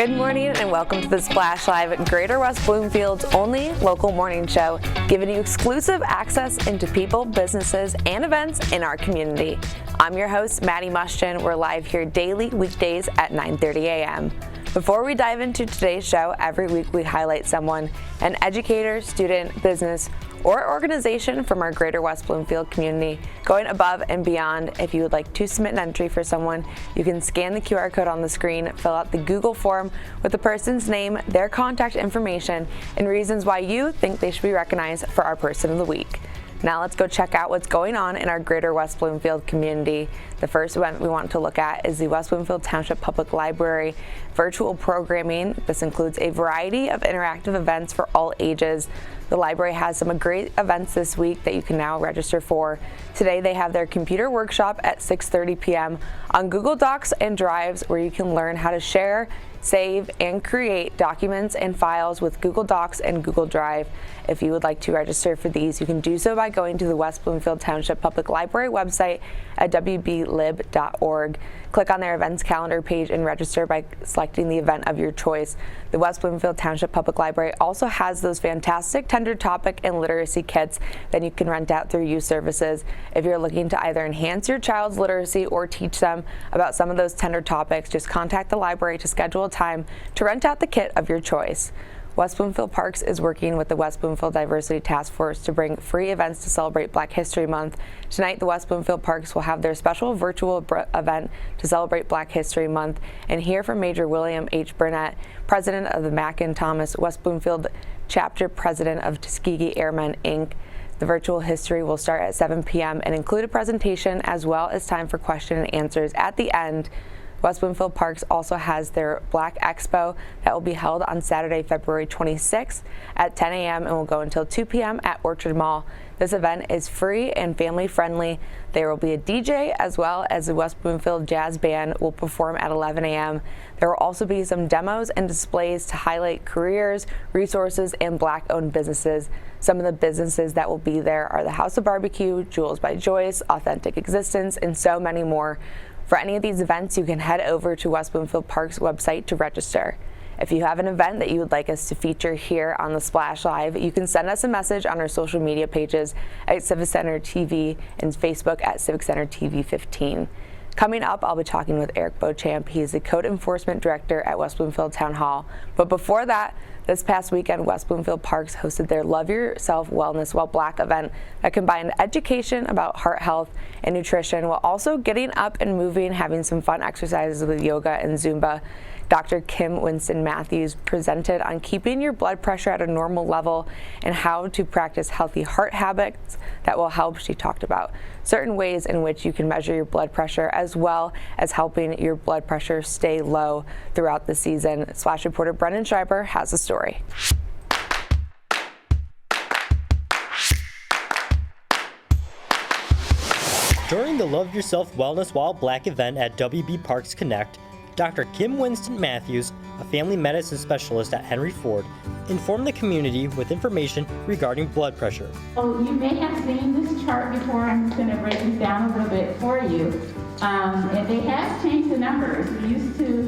Good morning and welcome to the Splash Live, Greater West Bloomfield's only local morning show, giving you exclusive access into people, businesses, and events in our community. I'm your host, Maddie Mushton. We're live here daily, weekdays at 9:30 a.m. Before we dive into today's show, every week we highlight someone, an educator, student, business, or organization from our Greater West Bloomfield community going above and beyond. If you would like to submit an entry for someone, you can scan the QR code on the screen, fill out the Google form with the person's name, their contact information, and reasons why you think they should be recognized for our Person of the Week. Now let's go check out what's going on in our Greater West Bloomfield community. The first event we want to look at is the West Bloomfield Township Public Library virtual programming. This includes a variety of interactive events for all ages. The library has some great events this week that you can now register for. Today they have their computer workshop at 6:30 p.m. on Google Docs and Drives, where you can learn how to share, save, and create documents and files with Google Docs and Google Drive. If you would like to register for these, you can do so by going to the West Bloomfield Township Public Library website at wblib.org. Click on their events calendar page and register by selecting the event of your choice. The West Bloomfield Township Public Library also has those fantastic tender topic and literacy kits that you can rent out through youth services. If you're looking to either enhance your child's literacy or teach them about some of those tender topics, just contact the library to schedule a time to rent out the kit of your choice. West Bloomfield Parks is working with the West Bloomfield Diversity Task Force to bring free events to celebrate Black History Month. Tonight, the West Bloomfield Parks will have their special virtual event to celebrate Black History Month and hear from Major William H. Burnett, president of the Mack and Thomas West Bloomfield Chapter, president of Tuskegee Airmen, Inc. The virtual history will start at 7 p.m. and include a presentation as well as time for question and answers at the end. West Bloomfield Parks also has their Black Expo that will be held on Saturday, February 26th at 10 a.m. and will go until 2 p.m. at Orchard Mall. This event is free and family friendly. There will be a DJ as well as the West Bloomfield Jazz Band will perform at 11 a.m. There will also be some demos and displays to highlight careers, resources, and Black-owned businesses. Some of the businesses that will be there are the House of Barbecue, Jewels by Joyce, Authentic Existence, and so many more. For any of these events, you can head over to West Bloomfield Parks website to register. If you have an event that you would like us to feature here on the Splash Live, you can send us a message on our social media pages at Civic Center TV and Facebook at Civic Center TV 15. Coming up, I'll be talking with Erik Beauchamp. He is the Code Enforcement Director at West Bloomfield Town Hall. But before that, this past weekend, West Bloomfield Parks hosted their Love Yourself Wellness While Black event that combined education about heart health and nutrition while also getting up and moving, having some fun exercises with yoga and Zumba. Dr. Winston Matthews presented on keeping your blood pressure at a normal level and how to practice healthy heart habits that will help. She talked about certain ways in which you can measure your blood pressure as well as helping your blood pressure stay low throughout the season. Splash reporter Brendan Schreiber has a story. During the Love Yourself Wellness While Black event at WB Parks Connect, Dr. Winston Matthews, a family medicine specialist at Henry Ford, informed the community with information regarding blood pressure. So you may have seen this chart before. I'm just going to break this down a little bit for you. And they have changed the numbers. We used to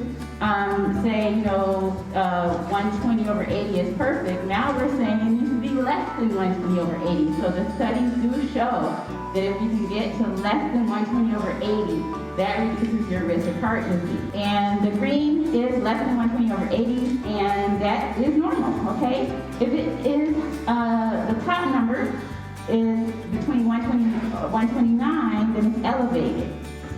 say, 120 over 80 is perfect. Now we're saying it needs to be less than 120 over 80. So the studies do show that if you can get to less than 120 over 80, that reduces your risk of heart disease. And the green is less than 120 over 80, and that is normal, okay? If it is, the top number is between 120 and 129, then it's elevated.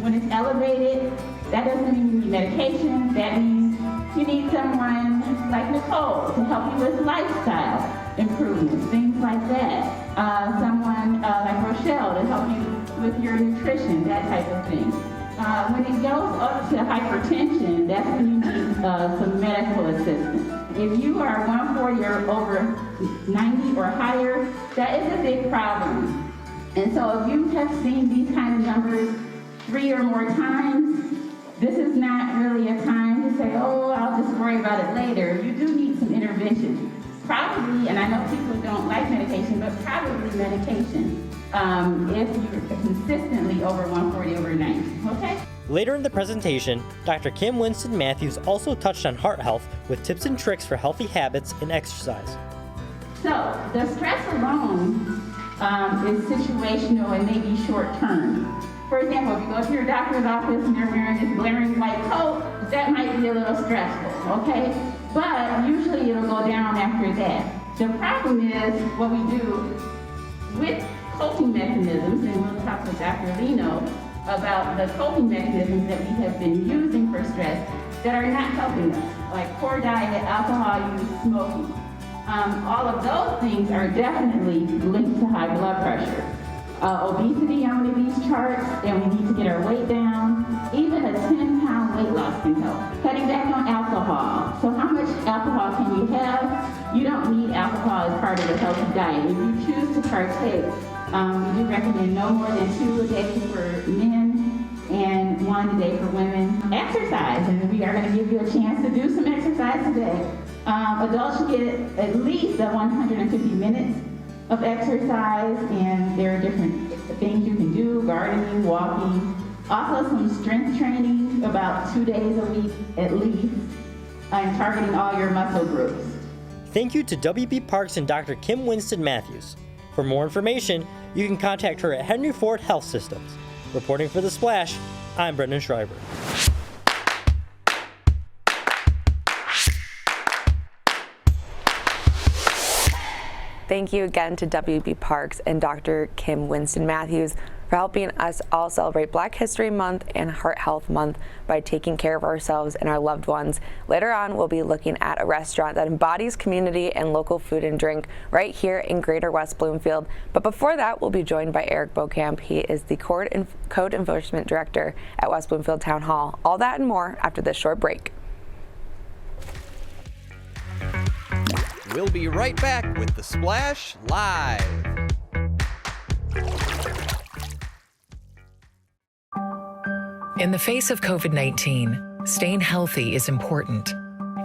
When it's elevated, that doesn't mean you need medication. That means you need someone like Nicole to help you with lifestyle improvements, things like that. Someone like Rochelle to help you with your nutrition, that type of thing. When it goes up to hypertension, that's when you need some medical assistance. If you are 140 or over 90 or higher, that is a big problem. And so if you have seen these kind of numbers 3 or more times, this is not really a time to say, oh, I'll just worry about it later. You do need some intervention. Probably, and I know people don't like medication, but probably medication if you're consistently over 140 over 90, okay? Later in the presentation, Dr. Kim Winston Matthews also touched on heart health with tips and tricks for healthy habits and exercise. So the stress alone is situational and maybe short term. For example, if you go to your doctor's office and they're wearing this glaring white coat, that might be a little stressful, okay? But usually it'll go down after that. The problem is what we do with coping mechanisms, and we'll talk with Dr. Lino about the coping mechanisms that we have been using for stress that are not helping us, like poor diet, alcohol use, smoking. All of those things are definitely linked to high blood pressure. Obesity on one of these charts, and we need to get our weight down. Even a 10-pound weight loss can help. Cutting back on alcohol. So how much alcohol can you have? You don't need alcohol as part of a healthy diet. If you choose to partake, we do recommend no more than 2 a day for men and 1 a day for women. Exercise, and we are going to give you a chance to do some exercise today. Adults should get at least 150 minutes of exercise, and there are different things you can do: gardening, walking, also some strength training about 2 days a week at least, and targeting all your muscle groups. Thank you to WB Parks and Dr. Kim Winston Matthews. For more information, you can contact her at Henry Ford Health Systems. Reporting for The Splash, I'm Brendan Schreiber. Thank you again to WB Parks and Dr. Kim Winston Matthews for helping us all celebrate Black History Month and Heart Health Month by taking care of ourselves and our loved ones. Later on, we'll be looking at a restaurant that embodies community and local food and drink right here in Greater West Bloomfield. But before that, we'll be joined by Erik Beauchamp. He is the Code Enforcement Director at West Bloomfield Town Hall. All that and more after this short break. We'll be right back with The Splash Live. In the face of COVID-19, staying healthy is important.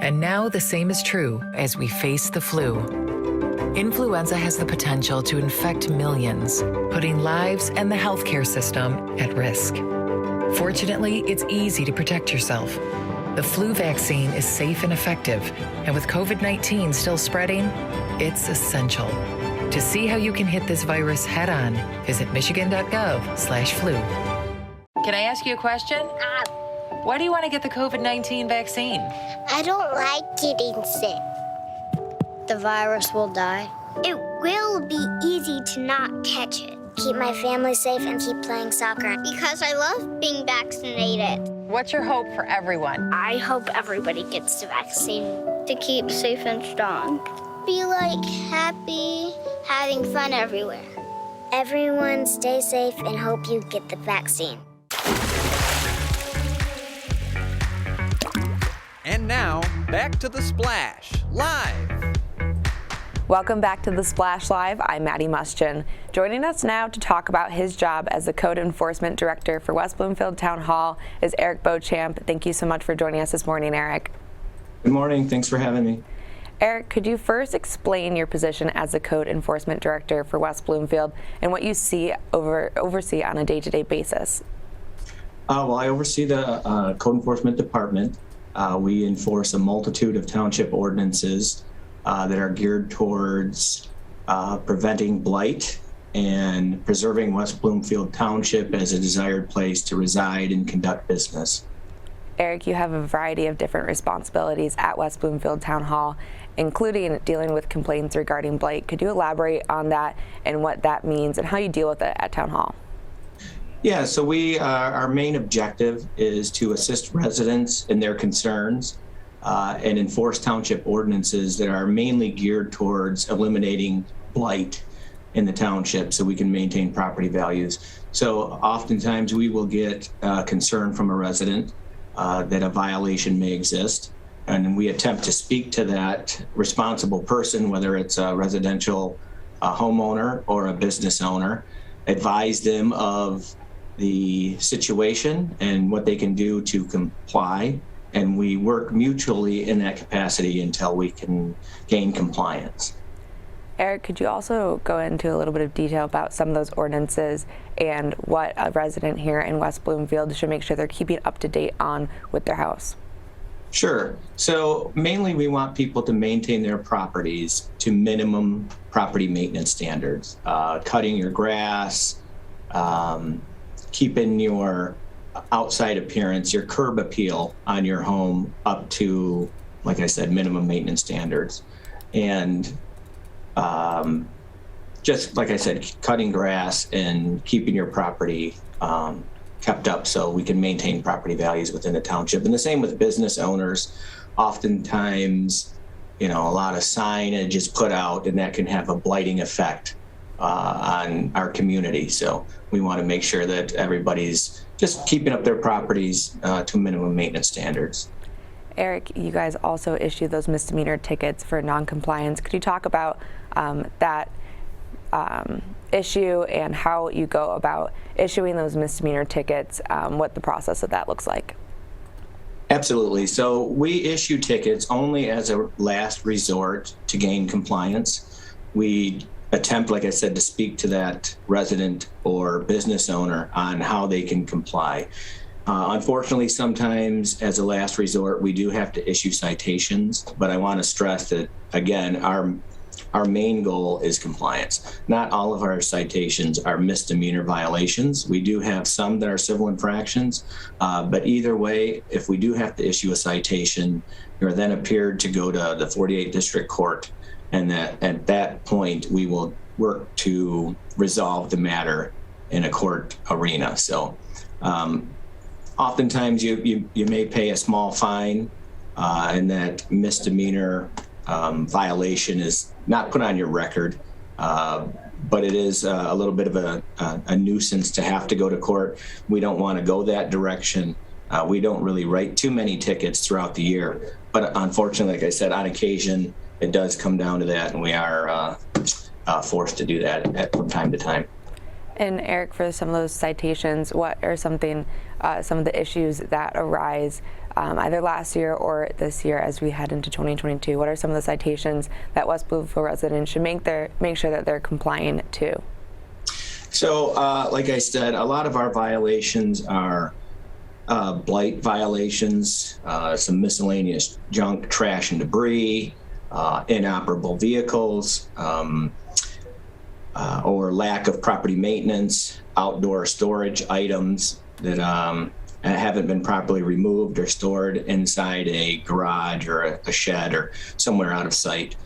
And now the same is true as we face the flu. Influenza has the potential to infect millions, putting lives and the healthcare system at risk. Fortunately, it's easy to protect yourself. The flu vaccine is safe and effective, and with COVID-19 still spreading, it's essential. To see how you can hit this virus head-on, visit michigan.gov/flu. Can I ask you a question? Why do you want to get the COVID-19 vaccine? I don't like getting sick. The virus will die. It will be easy to not catch it. Keep my family safe and keep playing soccer. Because I love being vaccinated. What's your hope for everyone? I hope everybody gets the vaccine to keep safe and strong. Be like happy, having fun everywhere. Everyone stay safe and hope you get the vaccine. And now, back to The Splash Live. Welcome back to The Splash Live. I'm Maddie Muschin. Joining us now to talk about his job as the Code Enforcement Director for West Bloomfield Town Hall is Erik Beauchamp. Thank you so much for joining us this morning, Erik. Good morning. Thanks for having me. Erik, could you first explain your position as the Code Enforcement Director for West Bloomfield and what you oversee on a day-to-day basis? Well, I oversee the Code Enforcement Department. We enforce a multitude of township ordinances that are geared towards preventing blight and preserving West Bloomfield Township as a desired place to reside and conduct business. Erik, you have a variety of different responsibilities at West Bloomfield Town Hall, including dealing with complaints regarding blight. Could you elaborate on that and what that means and how you deal with it at Town Hall? Yeah, so our main objective is to assist residents in their concerns and enforce township ordinances that are mainly geared towards eliminating blight in the township so we can maintain property values. So oftentimes we will get concern from a resident that a violation may exist, and we attempt to speak to that responsible person, whether it's a residential homeowner or a business owner, advise them of the situation and what they can do to comply, and we work mutually in that capacity until we can gain compliance. Erik, could you also go into a little bit of detail about some of those ordinances and what a resident here in West Bloomfield should make sure they're keeping up to date on with their house? Sure. So mainly we want people to maintain their properties to minimum property maintenance standards, cutting your grass, keeping your outside appearance, your curb appeal on your home up to, like I said, minimum maintenance standards. And just like I said, cutting grass and keeping your property kept up so we can maintain property values within the township. And the same with business owners. Oftentimes, a lot of signage is put out, and that can have a blighting effect on our community. So we want to make sure that everybody's just keeping up their properties to minimum maintenance standards. Erik, you guys also issue those misdemeanor tickets for noncompliance. Could you talk about that issue and how you go about issuing those misdemeanor tickets, what the process of that looks like? Absolutely. So we issue tickets only as a last resort to gain compliance. We attempt, like I said, to speak to that resident or business owner on how they can comply. Unfortunately, sometimes as a last resort, we do have to issue citations, but I want to stress that, again, our main goal is compliance. Not all of our citations are misdemeanor violations. We do have some that are civil infractions, but either way, if we do have to issue a citation, you're then appeared to go to the 48th District Court, and that at that point, we will work to resolve the matter in a court arena. So oftentimes you may pay a small fine, and that misdemeanor violation is not put on your record, but it is a little bit of a nuisance to have to go to court. We don't want to go that direction. We don't really write too many tickets throughout the year, but unfortunately, like I said, on occasion, it does come down to that, and we are forced to do that from time to time. And Erik, for some of those citations, what are some of the issues that arise either last year or this year as we head into 2022? What are some of the citations that West Bloomfield residents should make sure that they're complying to? So, like I said, a lot of our violations are blight violations, some miscellaneous junk, trash, and debris, inoperable vehicles, or lack of property maintenance, outdoor storage items that haven't been properly removed or stored inside a garage or a shed or somewhere out of sight.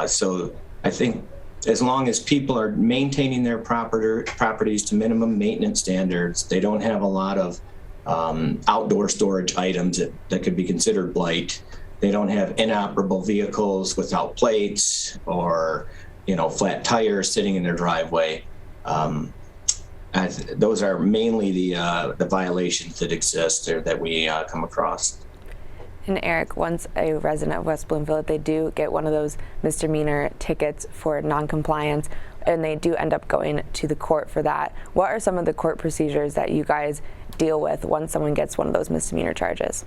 So I think as long as people are maintaining their properties to minimum maintenance standards, they don't have a lot of outdoor storage items that could be considered blight. They don't have inoperable vehicles without plates or flat tires sitting in their driveway. Those are mainly the violations that exist or that we come across. And Erik, once a resident of West Bloomfield, if they do get one of those misdemeanor tickets for noncompliance, and they do end up going to the court for that, what are some of the court procedures that you guys deal with once someone gets one of those misdemeanor charges?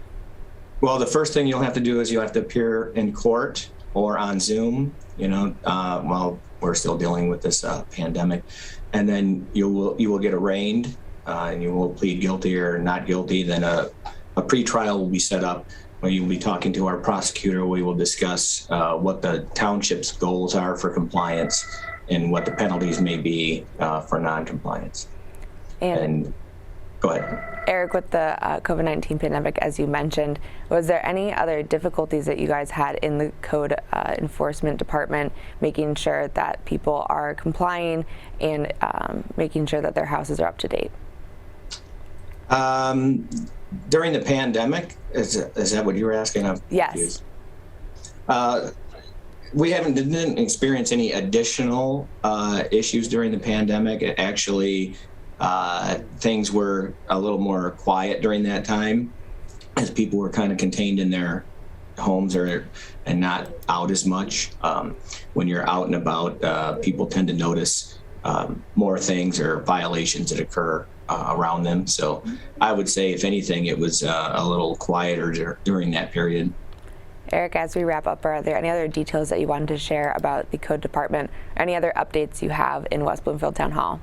Well, the first thing you'll have to do is you'll have to appear in court or on Zoom, while we're still dealing with this pandemic. And then you will get arraigned, and you will plead guilty or not guilty. Then a pretrial will be set up where you'll be talking to our prosecutor. We will discuss what the township's goals are for compliance and what the penalties may be for non-compliance. And go ahead. Erik, with the COVID-19 pandemic, as you mentioned, was there any other difficulties that you guys had in the code enforcement department, making sure that people are complying and making sure that their houses are up to date? During the pandemic, is that what you were asking? I'm yes. Confused. We didn't experience any additional issues during the pandemic. Actually, things were a little more quiet during that time as people were kind of contained in their homes and not out as much. When you're out and about, people tend to notice more things or violations that occur around them. So I would say, if anything, it was a little quieter during that period. Erik, as we wrap up, are there any other details that you wanted to share about the code department, or any other updates you have in West Bloomfield Town Hall?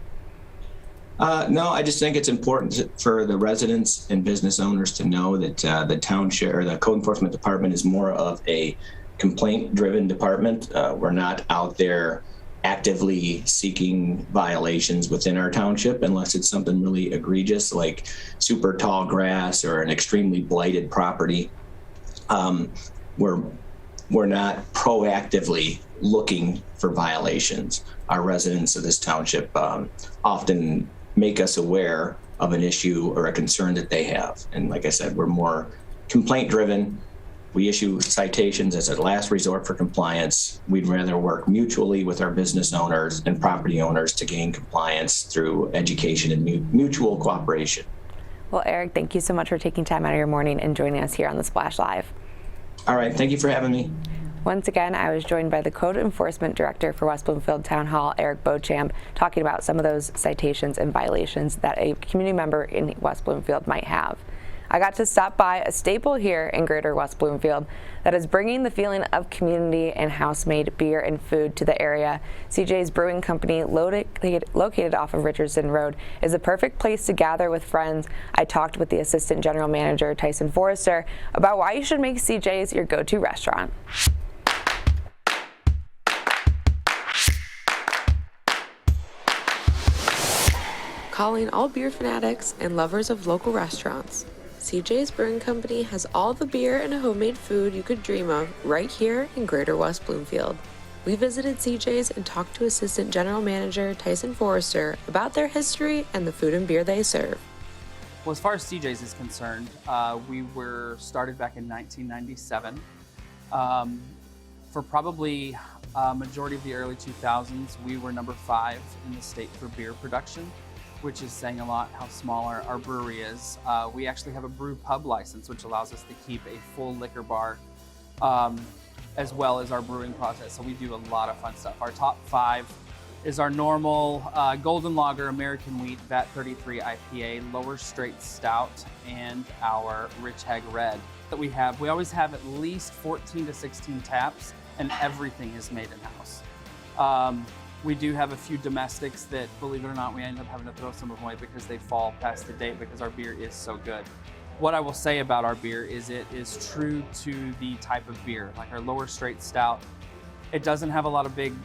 No, I just think it's important for the residents and business owners to know that the township or the code enforcement department is more of a complaint-driven department. We're not out there actively seeking violations within our township unless it's something really egregious like super tall grass or an extremely blighted property. We're not proactively looking for violations. Our residents of this township often make us aware of an issue or a concern that they have. And like I said, we're more complaint driven. We issue citations as a last resort for compliance. We'd rather work mutually with our business owners and property owners to gain compliance through education and mutual cooperation. Well, Erik, thank you so much for taking time out of your morning and joining us here on the Splash Live. All right, thank you for having me. Once again, I was joined by the Code Enforcement Director for West Bloomfield Town Hall, Erik Beauchamp, talking about some of those citations and violations that a community member in West Bloomfield might have. I got to stop by a staple here in Greater West Bloomfield that is bringing the feeling of community and house-made beer and food to the area. CJ's Brewing Company, located off of Richardson Road, is a perfect place to gather with friends. I talked with the Assistant General Manager, Tyson Forrester, about why you should make CJ's your go-to restaurant. Calling all beer fanatics and lovers of local restaurants, CJ's Brewing Company has all the beer and homemade food you could dream of right here in Greater West Bloomfield. We visited CJ's and talked to Assistant General Manager Tyson Forrester about their history and the food and beer they serve. Well, as far as CJ's is concerned, we were started back in 1997. For probably a majority of the early 2000s, we were number 5 in the state for beer production, which is saying a lot how small our brewery is. We actually have a brew pub license, which allows us to keep a full liquor bar, as well as our brewing process. So we do a lot of fun stuff. Our top 5 is our normal Golden Lager, American Wheat, VAT 33 IPA, Lower Straight Stout, and our Rich Hag Red that we have. We always have at least 14 to 16 taps, and everything is made in-house. We do have a few domestics that, believe it or not, we end up having to throw some of them away because they fall past the date because our beer is so good. What I will say about our beer is it is true to the type of beer. Like our Lower Straight Stout, it doesn't have a lot of big,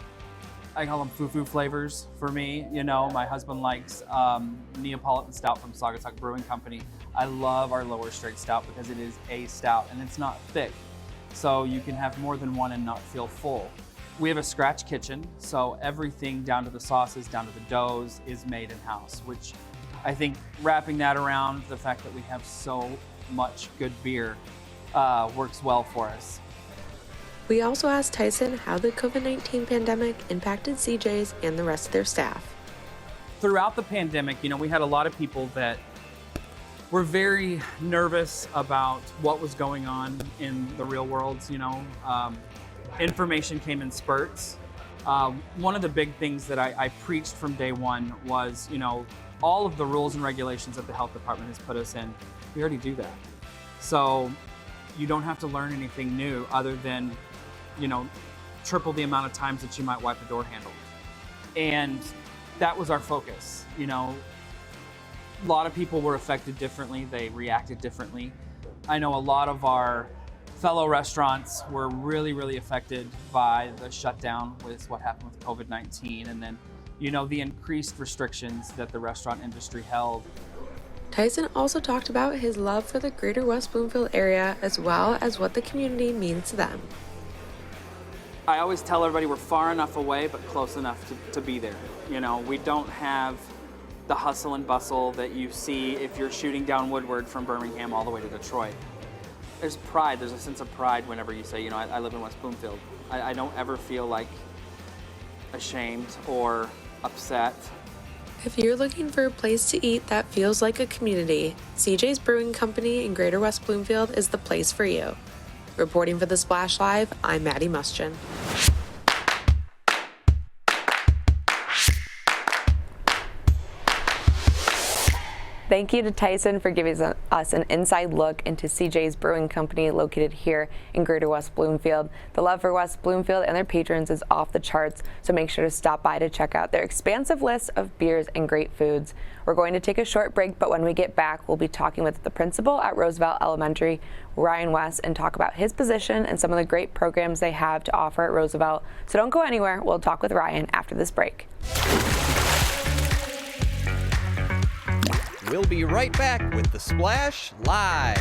I call them foo-foo flavors for me. You know, my husband likes Neapolitan Stout from Saugatuck Brewing Company. I love our Lower Straight Stout because it is a stout and it's not thick. So you can have more than one and not feel full. We have a scratch kitchen, so everything down to the sauces, down to the doughs is made in-house, which I think wrapping that around the fact that we have so much good beer works well for us. We also asked Tyson how the COVID-19 pandemic impacted CJ's and the rest of their staff. Throughout the pandemic, you know, we had a lot of people that were very nervous about what was going on in the real world, you know. Information came in spurts. One of the big things that I preached from day one was, you know, all of the rules and regulations that the health department has put us in, we already do that. So you don't have to learn anything new other than, you know, triple the amount of times that you might wipe a door handle. And that was our focus. You know, a lot of people were affected differently. They reacted differently. I know a lot of our fellow restaurants were really, really affected by the shutdown with what happened with COVID-19 and then, you know, the increased restrictions that the restaurant industry held. Tyson also talked about his love for the Greater West Bloomfield area as well as what the community means to them. I always tell everybody we're far enough away but close enough to be there. You know, we don't have the hustle and bustle that you see if you're shooting down Woodward from Birmingham all the way to Detroit. There's pride, there's a sense of pride whenever you say, you know, I live in West Bloomfield. I don't ever feel like ashamed or upset. If you're looking for a place to eat that feels like a community, CJ's Brewing Company in Greater West Bloomfield is the place for you. Reporting for the Splash Live, I'm Maddie Muschin. Thank you to Tyson for giving us an inside look into CJ's Brewing Company located here in Greater West Bloomfield. The love for West Bloomfield and their patrons is off the charts, so make sure to stop by to check out their expansive list of beers and great foods. We're going to take a short break, but when we get back, we'll be talking with the principal at Roosevelt Elementary, Ryan West, and talk about his position and some of the great programs they have to offer at Roosevelt. So don't go anywhere. We'll talk with Ryan after this break. We'll be right back with the Splash Live.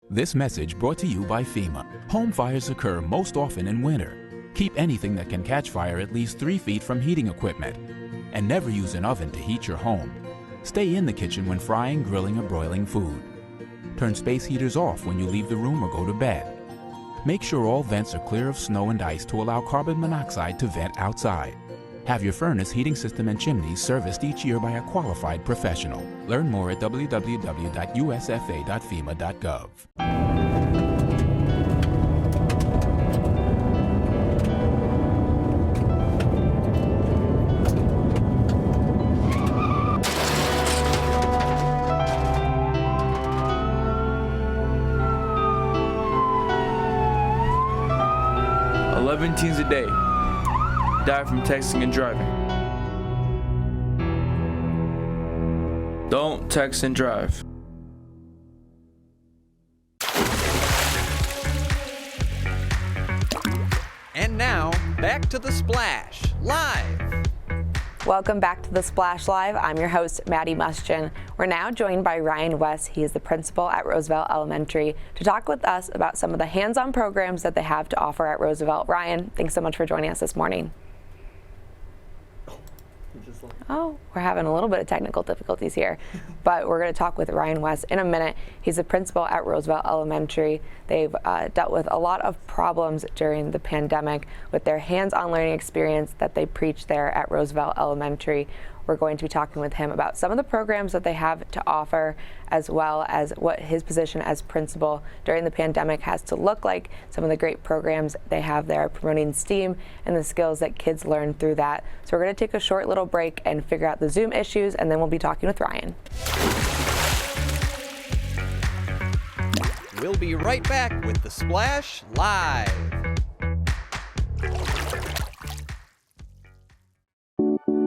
This message brought to you by FEMA. Home fires occur most often in winter. Keep anything that can catch fire at least 3 feet from heating equipment. And never use an oven to heat your home. Stay in the kitchen when frying, grilling, or broiling food. Turn space heaters off when you leave the room or go to bed. Make sure all vents are clear of snow and ice to allow carbon monoxide to vent outside. Have your furnace, heating system, and chimneys serviced each year by a qualified professional. Learn more at www.usfa.fema.gov. 11 teens a day die from texting and driving. Don't text and drive. And now, back to the Splash Live. Welcome back to the Splash Live. I'm your host, Maddie Muschin. We're now joined by Ryan West. He is the principal at Roosevelt Elementary to talk with us about some of the hands-on programs that they have to offer at Roosevelt. Ryan, thanks so much for joining us this morning. Oh, we're having a little bit of technical difficulties here, but we're going to talk with Ryan West in a minute. He's the principal at Roosevelt Elementary. They've dealt with a lot of problems during the pandemic with their hands-on learning experience that they preach there at Roosevelt Elementary. We're going to be talking with him about some of the programs that they have to offer, as well as what his position as principal during the pandemic has to look like, some of the great programs they have there promoting STEAM and the skills that kids learn through that. So we're going to take a short little break and figure out the Zoom issues, and then we'll be talking with Ryan. We'll be right back with the Splash Live.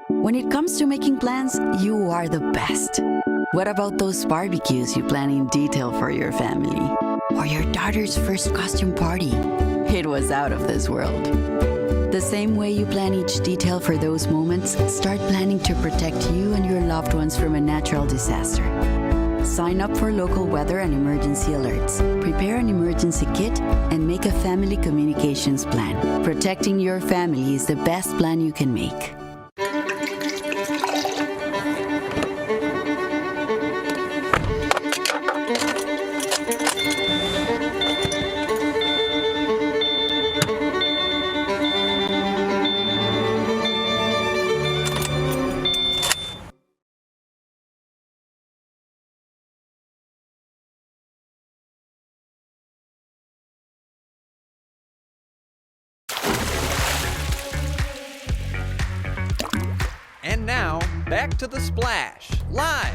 When it comes to making plans, you are the best. What about those barbecues you plan in detail for your family? Or your daughter's first costume party? It was out of this world. The same way you plan each detail for those moments, start planning to protect you and your loved ones from a natural disaster. Sign up for local weather and emergency alerts. Prepare an emergency kit and make a family communications plan. Protecting your family is the best plan you can make. And now, back to the Splash Live.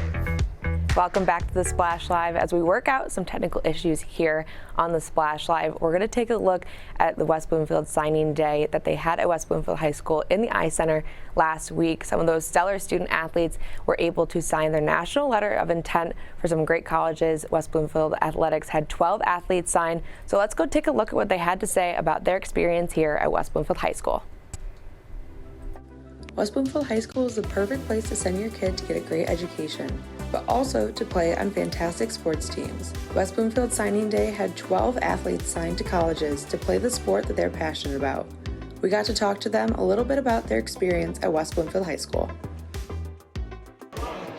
Welcome back to the Splash Live. As we work out some technical issues here on the Splash Live, we're going to take a look at the West Bloomfield signing day that they had at West Bloomfield High School in the I-Center last week. Some of those stellar student athletes were able to sign their national letter of intent for some great colleges. West Bloomfield Athletics had 12 athletes sign. So let's go take a look at what they had to say about their experience here at West Bloomfield High School. West Bloomfield High School is the perfect place to send your kid to get a great education, but also to play on fantastic sports teams. West Bloomfield Signing Day had 12 athletes signed to colleges to play the sport that they're passionate about. We got to talk to them a little bit about their experience at West Bloomfield High School.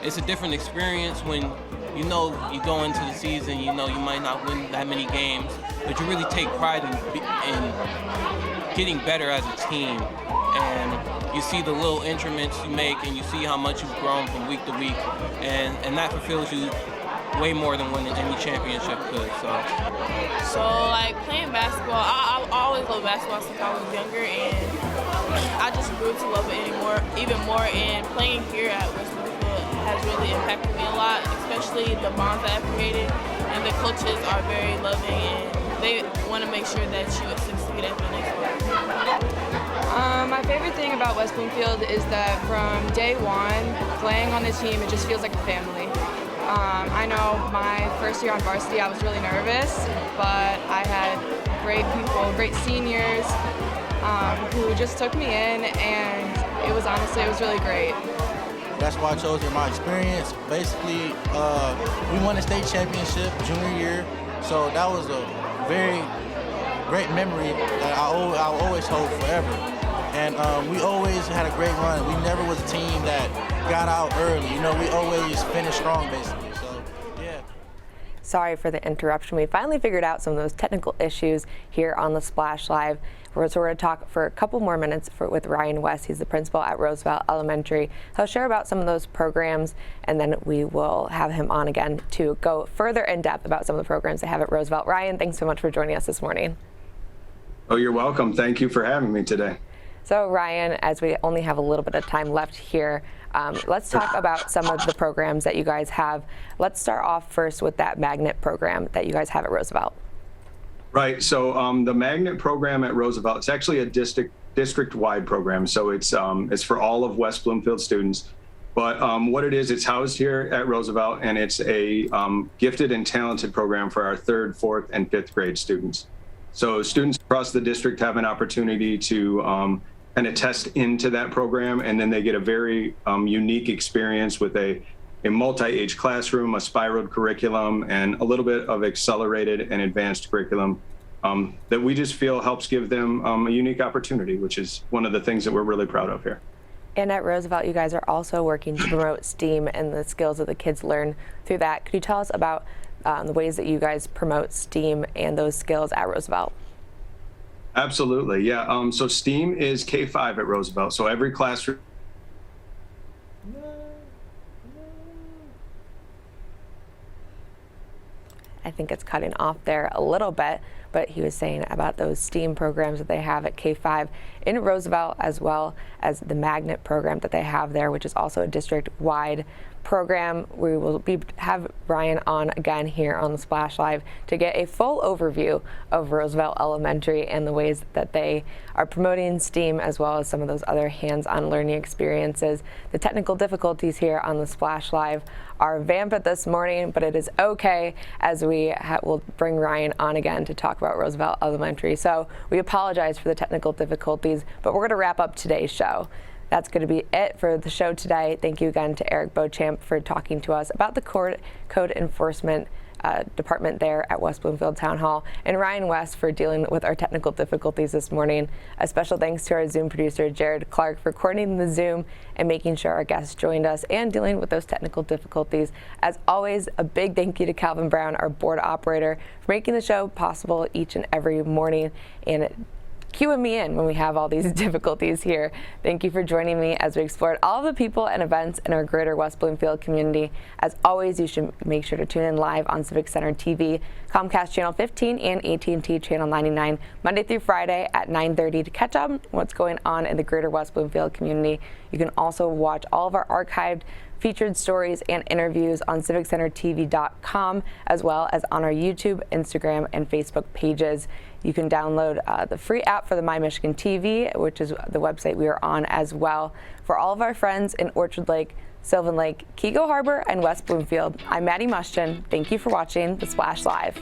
It's a different experience when you know you go into the season, you know you might not win that many games, but you really take pride in getting better as a team. And you see the little increments you make, and you see how much you've grown from week to week, and that fulfills you way more than winning any championship could. So like playing basketball, I always loved basketball since I was younger, and I just grew to love it even more. And playing here at West Bloomfield has really impacted me a lot, especially the bonds that I've created. And the coaches are very loving, and they want to make sure that you succeed at the next level. My favorite thing about West Bloomfield is that from day one, playing on the team, it just feels like a family. I know my first year on varsity, I was really nervous, but I had great people, great seniors who just took me in, and it was really great. That's why I chose it. My experience, basically, we won a state championship junior year, so that was a very great memory that I'll always hold forever. And we always had a great run. We never was a team that got out early. You know, we always finished strong, basically. So, yeah. Sorry for the interruption. We finally figured out some of those technical issues here on the Splash Live. So we're going to talk for a couple more minutes with Ryan West. He's the principal at Roosevelt Elementary. He'll share about some of those programs, and then we will have him on again to go further in depth about some of the programs they have at Roosevelt. Ryan, thanks so much for joining us this morning. Oh, you're welcome. Thank you for having me today. So Ryan, as we only have a little bit of time left here, let's talk about some of the programs that you guys have. Let's start off first with that magnet program that you guys have at Roosevelt. Right. So the magnet program at Roosevelt, it's actually a district-wide program. So it's for all of West Bloomfield students. But what it is, it's housed here at Roosevelt, and it's a gifted and talented program for our 3rd, 4th, and 5th grade students. So students across the district have an opportunity to kind of test into that program, and then they get a very unique experience with a multi-age classroom, a spiraled curriculum, and a little bit of accelerated and advanced curriculum that we just feel helps give them a unique opportunity, which is one of the things that we're really proud of here. And at Roosevelt, you guys are also working to promote STEAM and the skills that the kids learn through that. Could you tell us about the ways that you guys promote STEAM and those skills at Roosevelt? Absolutely, yeah. So STEAM is K-5 at Roosevelt. So every classroom. I think it's cutting off there a little bit, but he was saying about those STEAM programs that they have at K-5 in Roosevelt, as well as the magnet program that they have there, which is also a district-wide program. We will have Ryan on again here on the Splash Live to get a full overview of Roosevelt Elementary and the ways that they are promoting STEAM, as well as some of those other hands-on learning experiences. The technical difficulties here on the Splash Live are vampant this morning, but it is okay, as we will bring Ryan on again to talk about Roosevelt Elementary. So we apologize for the technical difficulties, but we're going to wrap up today's show. That's going to be it for the show today. Thank you again to Erik Beauchamp for talking to us about the Code Enforcement Department there at West Bloomfield Town Hall, and Ryan West for dealing with our technical difficulties this morning. A special thanks to our Zoom producer, Jared Clark, for coordinating the Zoom and making sure our guests joined us and dealing with those technical difficulties. As always, a big thank you to Calvin Brown, our board operator, for making the show possible each and every morning and cueing me in when we have all these difficulties here. Thank you for joining me as we explored all of the people and events in our greater West Bloomfield community. As always, you should make sure to tune in live on Civic Center TV, Comcast Channel 15, and AT&T Channel 99, Monday through Friday at 9:30 to catch up on what's going on in the greater West Bloomfield community. You can also watch all of our archived featured stories and interviews on civiccentertv.com, as well as on our YouTube, Instagram, and Facebook pages. You can download the free app for the My Michigan TV, which is the website we are on as well. For all of our friends in Orchard Lake, Sylvan Lake, Keego Harbor, and West Bloomfield, I'm Maddie Muschin. Thank you for watching The Splash Live.